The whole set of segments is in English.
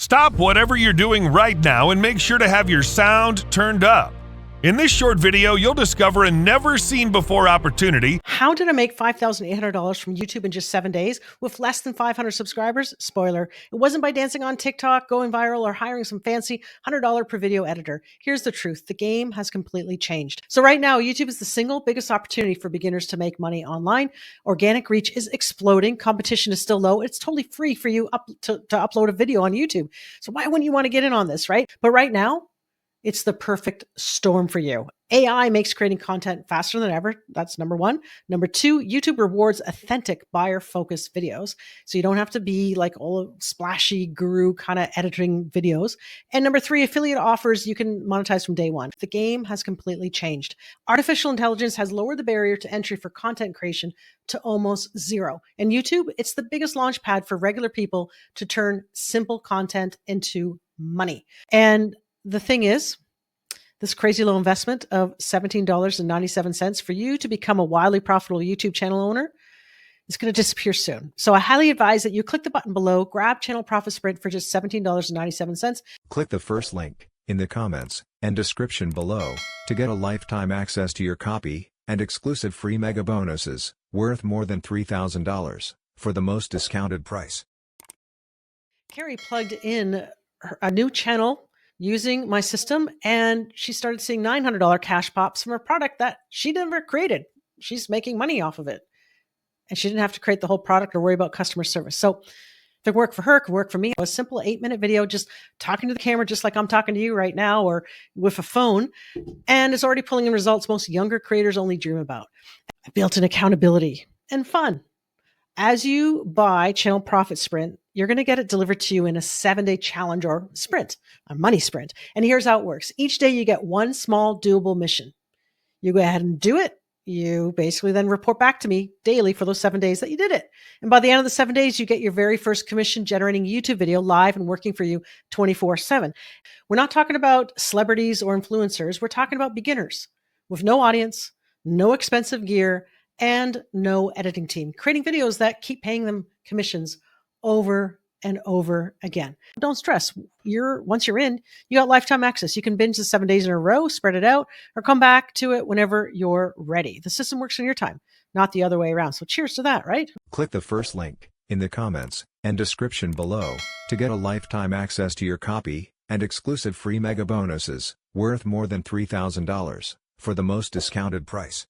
Stop whatever you're doing right now and make sure to have your sound turned up. In this short video, you'll discover a never-seen-before opportunity. How did I make $5,800 from YouTube in just 7 days with less than 500 subscribers? Spoiler, it wasn't by dancing on TikTok, going viral, or hiring some fancy $100 per video editor. Here's the truth. The game has completely changed. So right now, YouTube is the single biggest opportunity for beginners to make money online. Organic reach is exploding. Competition is still low. It's totally free for you to upload a video on YouTube. So why wouldn't you want to get in on this, right? But right now, it's the perfect storm for you. AI makes creating content faster than ever. That's number one. Number two, YouTube rewards authentic buyer-focused videos. So you don't have to be like all splashy guru kind of editing videos. And number three, affiliate offers you can monetize from day one. The game has completely changed. Artificial intelligence has lowered the barrier to entry for content creation to almost zero. And YouTube, it's the biggest launch pad for regular people to turn simple content into money. And the thing is, this crazy low investment of $17.97 for you to become a wildly profitable YouTube channel owner is going to disappear soon. So I highly advise that you click the button below, grab Channel Profit Sprint for just $17.97. Click the first link in the comments and description below to get a lifetime access to your copy and exclusive free mega bonuses worth more than $3,000 for the most discounted price. Carrie plugged in a new channel using my system, and she started seeing $900 cash pops from a product that she never created. She's making money off of it. And she didn't have to create the whole product or worry about customer service. So if it worked for her, it could work for me. A simple 8-minute video, just talking to the camera, just like I'm talking to you right now, or with a phone. And it's already pulling in results most younger creators only dream about. I built in accountability and fun. As you buy Channel Profit Sprint, you're going to get it delivered to you in a 7-day challenge or sprint, a money sprint. And here's how it works. Each day you get one small doable mission. You go ahead and do it. You basically then report back to me daily for those 7 days that you did it. And by the end of the 7 days, you get your very first commission generating YouTube video live and working for you 24/7. We're not talking about celebrities or influencers. We're talking about beginners with no audience, no expensive gear, and no editing team, creating videos that keep paying them commissions over and over again. Don't stress. Once you're in, you got lifetime access. You can binge the 7 days in a row, spread it out, or come back to it whenever you're ready. The system works in your time, not the other way around. So cheers to that, right? Click the first link in the comments and description below to get a lifetime access to your copy and exclusive free mega bonuses worth more than $3,000 for the most discounted price.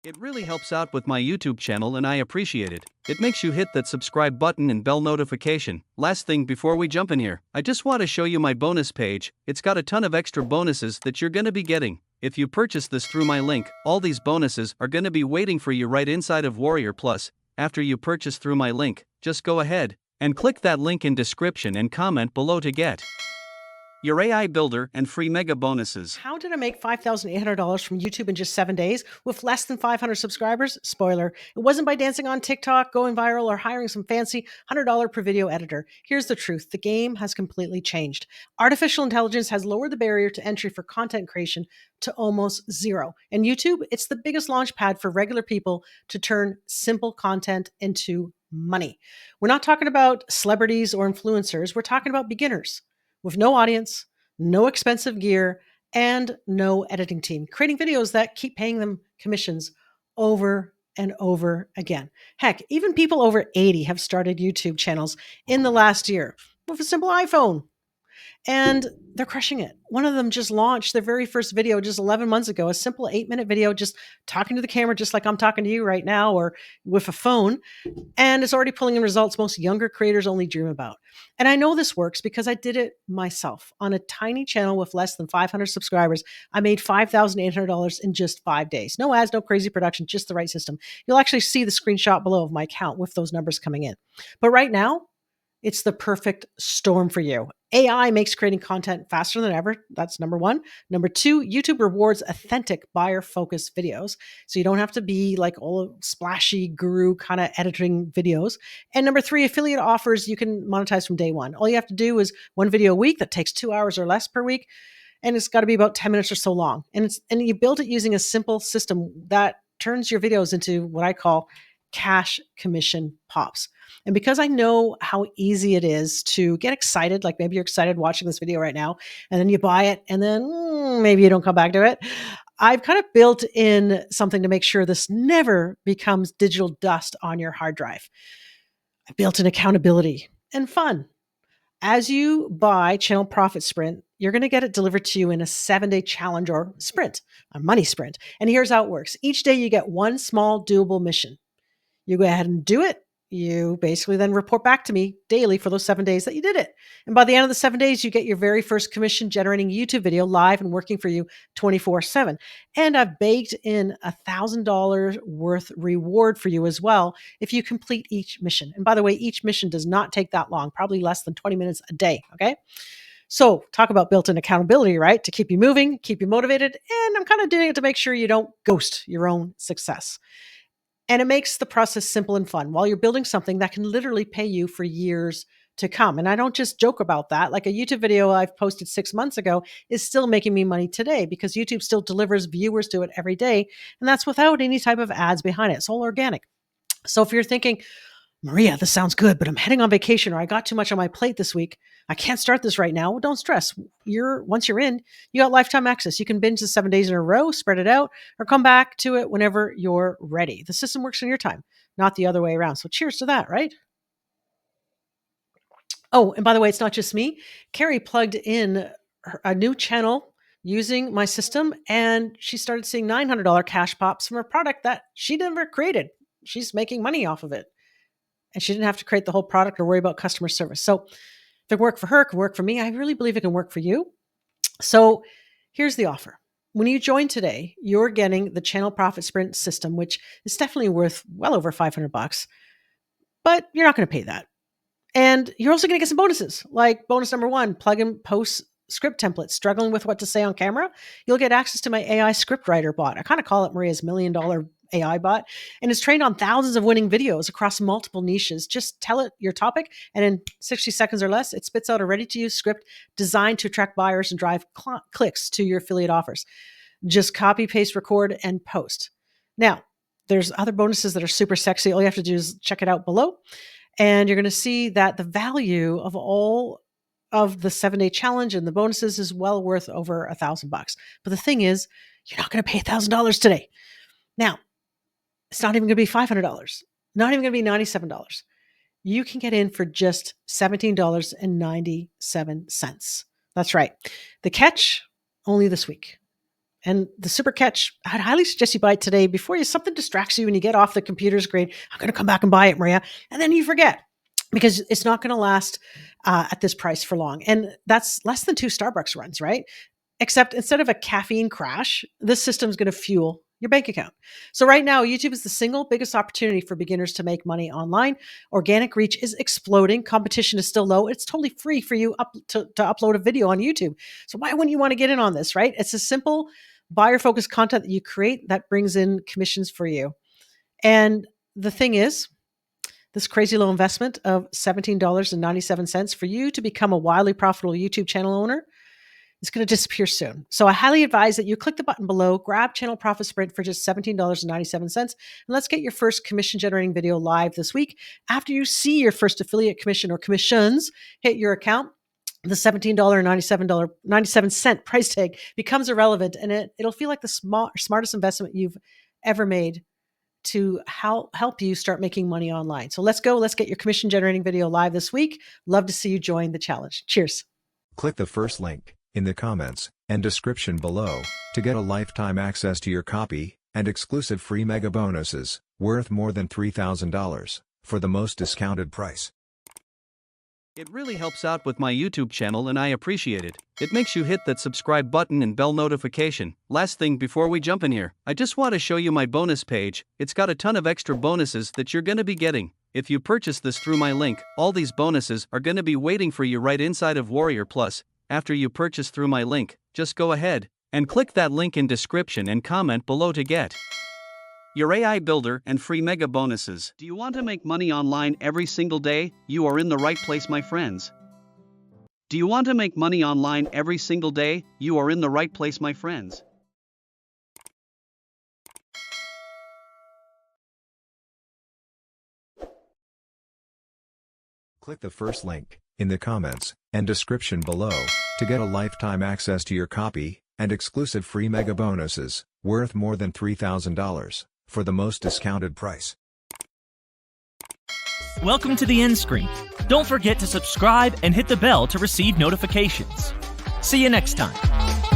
It really helps out with my YouTube channel and I appreciate it. It makes you hit that subscribe button and bell notification. Last thing before we jump in here, I just want to show you my bonus page. It's got a ton of extra bonuses that you're going to be getting. If you purchase this through my link, all these bonuses are going to be waiting for you right inside of Warrior Plus. After you purchase through my link, just go ahead and click that link in description and comment below to get your AI builder and free mega bonuses. How did I make $5,800 from YouTube in just 7 days with less than 500 subscribers? Spoiler, it wasn't by dancing on TikTok, going viral, or hiring some fancy $100 per video editor. Here's the truth. The game has completely changed. Artificial intelligence has lowered the barrier to entry for content creation to almost zero. And YouTube, it's the biggest launch pad for regular people to turn simple content into money. We're not talking about celebrities or influencers. We're talking about beginners with no audience, no expensive gear, and no editing team, creating videos that keep paying them commissions over and over again. Heck, even people over 80 have started YouTube channels in the last year with a simple iPhone. And they're crushing it. One of them just launched their very first video just 11 months ago, a simple 8-minute video, just talking to the camera, just like I'm talking to you right now, or with a phone. And it's already pulling in results most younger creators only dream about. And I know this works because I did it myself. On a tiny channel with less than 500 subscribers, I made $5,800 in just 5 days. No ads, no crazy production, just the right system. You'll actually see the screenshot below of my account with those numbers coming in. But right now, it's the perfect storm for you. AI makes creating content faster than ever. That's number one. Number two, YouTube rewards authentic buyer-focused videos. So you don't have to be like all splashy guru kind of editing videos. And number three, affiliate offers you can monetize from day one. All you have to do is one video a week that takes 2 hours or less per week. And it's got to be about 10 minutes or so long. And you build it using a simple system that turns your videos into what I call cash commission pops. And because I know how easy it is to get excited, like maybe you're excited watching this video right now, and then you buy it, and then maybe you don't come back to it. I've kind of built in something to make sure this never becomes digital dust on your hard drive. I built in accountability and fun. As you buy Channel Profit Sprint, you're going to get it delivered to you in a 7-day challenge or sprint, a money sprint. And here's how it works. Each day you get one small doable mission. You go ahead and do it. You basically then report back to me daily for those 7 days that you did it. And by the end of the 7 days, you get your very first commission generating YouTube video live and working for you 24/7. And I've baked in $1,000 worth reward for you as well if you complete each mission. And by the way, each mission does not take that long, probably less than 20 minutes a day. Okay. So talk about built-in accountability, right? To keep you moving, keep you motivated. And I'm kind of doing it to make sure you don't ghost your own success. And it makes the process simple and fun while you're building something that can literally pay you for years to come. And I don't just joke about that. Like a YouTube video I've posted 6 months ago is still making me money today because YouTube still delivers viewers to it every day. And that's without any type of ads behind it. It's all organic. So if you're thinking, Maria, this sounds good, but I'm heading on vacation or I got too much on my plate this week, I can't start this right now. Well, don't stress. Once you're in, you got lifetime access. You can binge the 7 days in a row, spread it out, or come back to it whenever you're ready. The system works in your time, not the other way around. So cheers to that, right? Oh, and by the way, it's not just me. Carrie plugged in a new channel using my system, and she started seeing $900 cash pops from a product that she never created. She's making money off of it. And she didn't have to create the whole product or worry about customer service. So if it worked for her, it can work for me. I really believe it can work for you. So here's the offer. When you join today, you're getting the Channel Profit Sprint system, which is definitely worth well over $500, but you're not going to pay that. And you're also going to get some bonuses, like bonus number 1, plug and post script templates. Struggling with what to say on camera? You'll get access to my AI script writer bot. I kind of call it Maria's $1 million AI bot, and it's trained on thousands of winning videos across multiple niches. Just tell it your topic, and in 60 seconds or less, it spits out a ready-to-use script designed to attract buyers and drive clicks to your affiliate offers. Just copy, paste, record, and post. Now, there's other bonuses that are super sexy. All you have to do is check it out below, and you're going to see that the value of all of the 7-day challenge and the bonuses is well worth over $1,000. But the thing is, you're not going to pay $1,000 today. Now, it's not even going to be $500, not even going to be $97. You can get in for just $17.97. That's right. The catch, only this week. And the super catch, I'd highly suggest you buy it today before something distracts you and you get off the computer screen. I'm going to come back and buy it, Maria. And then you forget because it's not going to last at this price for long. And that's less than 2 Starbucks runs, right? Except instead of a caffeine crash, this system is going to fuel your bank account. So right now, YouTube is the single biggest opportunity for beginners to make money online. Organic reach is exploding. Competition is still low. It's totally free for you to upload a video on YouTube. So why wouldn't you want to get in on this, right? It's a simple buyer-focused content that you create that brings in commissions for you. And the thing is, this crazy low investment of $17.97 for you to become a wildly profitable YouTube channel owner is going to disappear soon. So I highly advise that you click the button below, grab Channel Profit Sprint for just $17.97, and let's get your first commission generating video live this week. After you see your first affiliate commission or commissions hit your account, the $17.97 price tag becomes irrelevant, and it'll feel like the smartest investment you've ever made to help you start making money online. So let's go. Let's get your commission generating video live this week. Love to see you join the challenge. Cheers. Click the first link in the comments and description below to get a lifetime access to your copy and exclusive free mega bonuses worth more than $3,000 for the most discounted price. It really helps out with my YouTube channel and I appreciate it. It makes you hit that subscribe button and bell notification. Last thing before we jump in here, I just want to show you my bonus page. It's got a ton of extra bonuses that you're going to be getting. If you purchase this through my link, all these bonuses are going to be waiting for you right inside of Warrior Plus. After you purchase through my link, just go ahead and click that link in description and comment below to get your AI builder and free mega bonuses. Do you want to make money online every single day? You are in the right place, my friends. Do you want to make money online every single day? You are in the right place, my friends. Click the first link in the comments and description below to get a lifetime access to your copy and exclusive free mega bonuses worth more than $3,000 for the most discounted price. Welcome to the end screen. Don't forget to subscribe and hit the bell to receive notifications. See you next time.